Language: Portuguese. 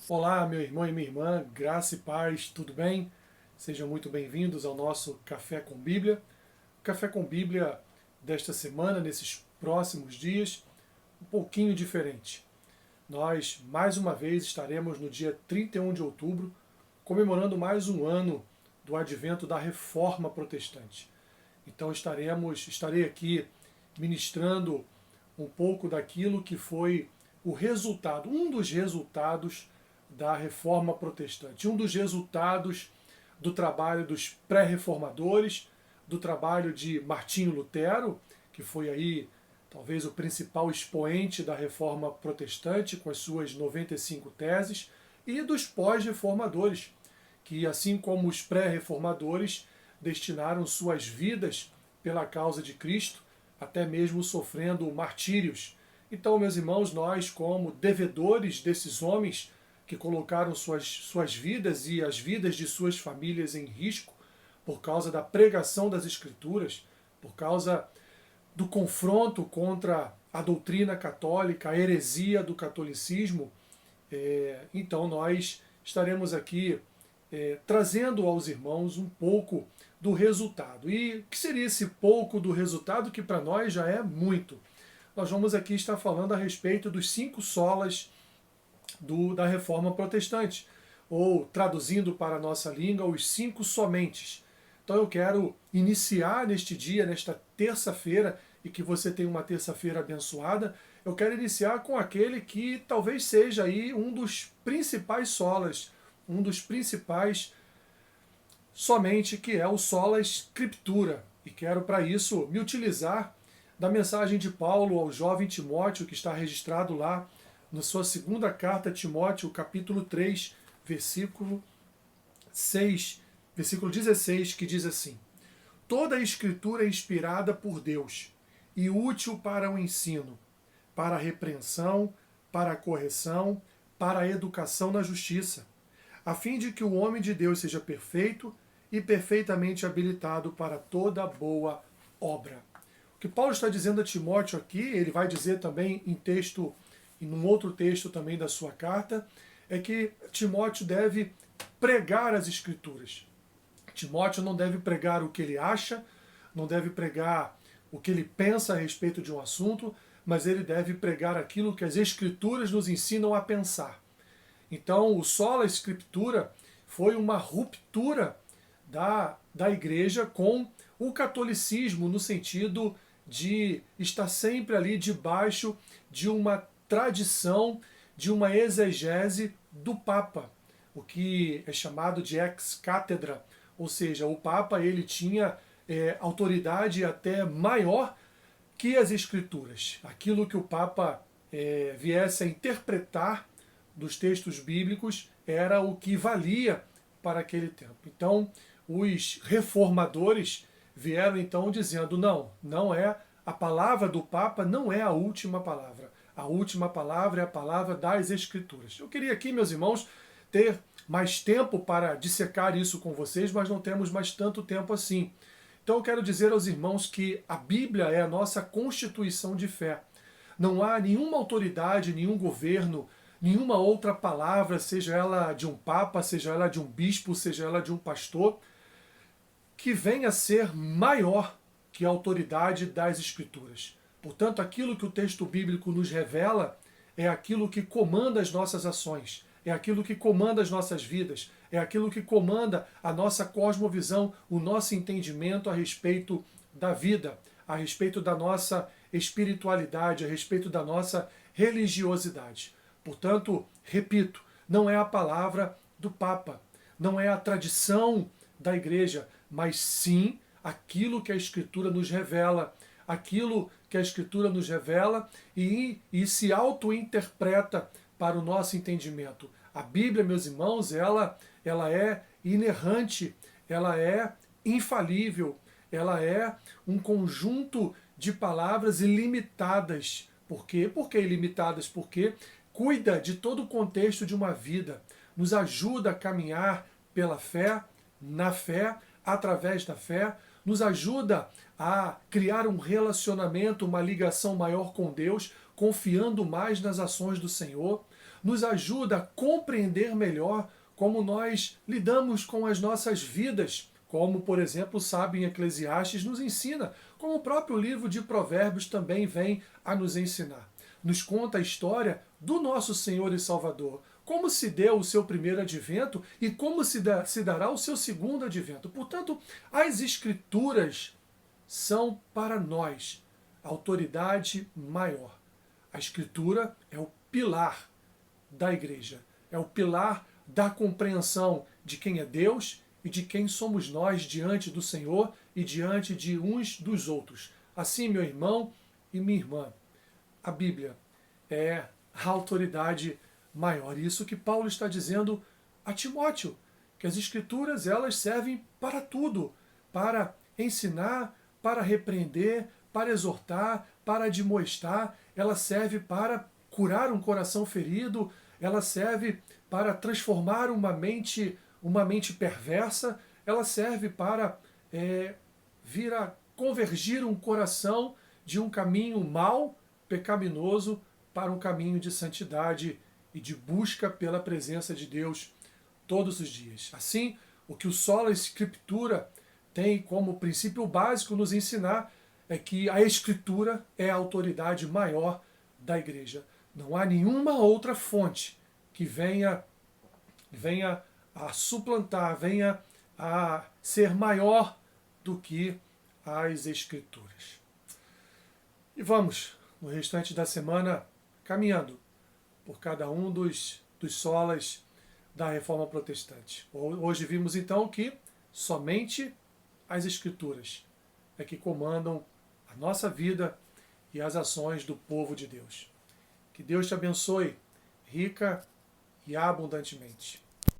Olá, meu irmão e minha irmã, graça e paz, tudo bem? Sejam muito bem-vindos ao nosso Café com Bíblia. O Café com Bíblia desta semana, nesses próximos dias, um pouquinho diferente. Nós, mais uma vez, estaremos no dia 31 de outubro, comemorando mais um ano do advento da Reforma Protestante. Então estarei aqui ministrando um pouco daquilo que foi o resultado, um dos resultados da Reforma Protestante, um dos resultados do trabalho dos pré-reformadores, do trabalho de Martinho Lutero, que foi aí talvez o principal expoente da Reforma Protestante, com as suas 95 teses, e dos pós-reformadores, que assim como os pré-reformadores destinaram suas vidas pela causa de Cristo, até mesmo sofrendo martírios. Então, meus irmãos, nós, como devedores desses homens que colocaram suas vidas e as vidas de suas famílias em risco por causa da pregação das Escrituras, por causa do confronto contra a doutrina católica, a heresia do catolicismo, então nós estaremos aqui trazendo aos irmãos um pouco do resultado. E o que seria esse pouco do resultado que para nós já é muito? Nós vamos aqui estar falando a respeito dos 5 solas da Reforma Protestante, ou traduzindo para a nossa língua, os 5 somentes. Então eu quero iniciar neste dia, nesta terça-feira, e que você tenha uma terça-feira abençoada, eu quero iniciar com aquele que talvez seja aí um dos principais solas, um dos principais somente, que é o sola Scriptura. E quero para isso me utilizar da mensagem de Paulo ao jovem Timóteo, que está registrado lá na sua segunda carta a Timóteo, capítulo 3, versículo 6, versículo 16, que diz assim: Toda a Escritura é inspirada por Deus e útil para o ensino, para a repreensão, para a correção, para a educação na justiça, a fim de que o homem de Deus seja perfeito e perfeitamente habilitado para toda boa obra. O que Paulo está dizendo a Timóteo aqui, ele vai dizer também em um outro texto também da sua carta, é que Timóteo deve pregar as Escrituras. Timóteo não deve pregar o que ele acha, não deve pregar o que ele pensa a respeito de um assunto, mas ele deve pregar aquilo que as Escrituras nos ensinam a pensar. Então, o sola Scriptura foi uma ruptura da igreja com o catolicismo, no sentido de estar sempre ali debaixo de uma tradição, de uma exegese do Papa, o que é chamado de ex-cátedra, ou seja, o Papa ele tinha autoridade até maior que as Escrituras. Aquilo que o Papa viesse a interpretar dos textos bíblicos era o que valia para aquele tempo. Então, os reformadores vieram então dizendo, não é a palavra do Papa, não é a última palavra. A última palavra é a palavra das Escrituras. Eu queria aqui, meus irmãos, ter mais tempo para dissecar isso com vocês, mas não temos mais tanto tempo assim. Então eu quero dizer aos irmãos que a Bíblia é a nossa constituição de fé. Não há nenhuma autoridade, nenhum governo, nenhuma outra palavra, seja ela de um papa, seja ela de um bispo, seja ela de um pastor, que venha a ser maior que a autoridade das Escrituras. Portanto, aquilo que o texto bíblico nos revela é aquilo que comanda as nossas ações, é aquilo que comanda as nossas vidas, é aquilo que comanda a nossa cosmovisão, o nosso entendimento a respeito da vida, a respeito da nossa espiritualidade, a respeito da nossa religiosidade. Portanto, repito, não é a palavra do Papa, não é a tradição da igreja, mas sim aquilo que a Escritura nos revela, aquilo que a Escritura nos revela e se auto-interpreta para o nosso entendimento. A Bíblia, meus irmãos, ela é inerrante, ela é infalível, ela é um conjunto de palavras ilimitadas. Por quê? Por que ilimitadas? Porque cuida de todo o contexto de uma vida, nos ajuda a caminhar pela fé, na fé, através da fé, nos ajuda a criar um relacionamento, uma ligação maior com Deus, confiando mais nas ações do Senhor, nos ajuda a compreender melhor como nós lidamos com as nossas vidas, como, por exemplo, o sábio em Eclesiastes nos ensina, como o próprio livro de Provérbios também vem a nos ensinar. Nos conta a história do nosso Senhor e Salvador, como se deu o seu primeiro advento e como se dará o seu segundo advento. Portanto, as Escrituras são para nós a autoridade maior. A Escritura é o pilar da igreja, é o pilar da compreensão de quem é Deus e de quem somos nós diante do Senhor e diante de uns dos outros. Assim, meu irmão e minha irmã, a Bíblia é a autoridade maior. Isso que Paulo está dizendo a Timóteo, que as Escrituras elas servem para tudo, para ensinar, para repreender, para exortar, para admoestar, ela serve para curar um coração ferido, ela serve para transformar uma mente perversa, ela serve para vir a convergir um coração de um caminho mau, pecaminoso, para um caminho de santidade e de busca pela presença de Deus todos os dias. Assim, o que o Sola Escritura tem como princípio básico nos ensinar é que a Escritura é a autoridade maior da igreja. Não há nenhuma outra fonte que venha a suplantar, venha a ser maior do que as Escrituras. E vamos, no restante da semana, caminhando por cada um dos solas da Reforma Protestante. Hoje vimos então que somente as Escrituras é que comandam a nossa vida e as ações do povo de Deus. Que Deus te abençoe rica e abundantemente.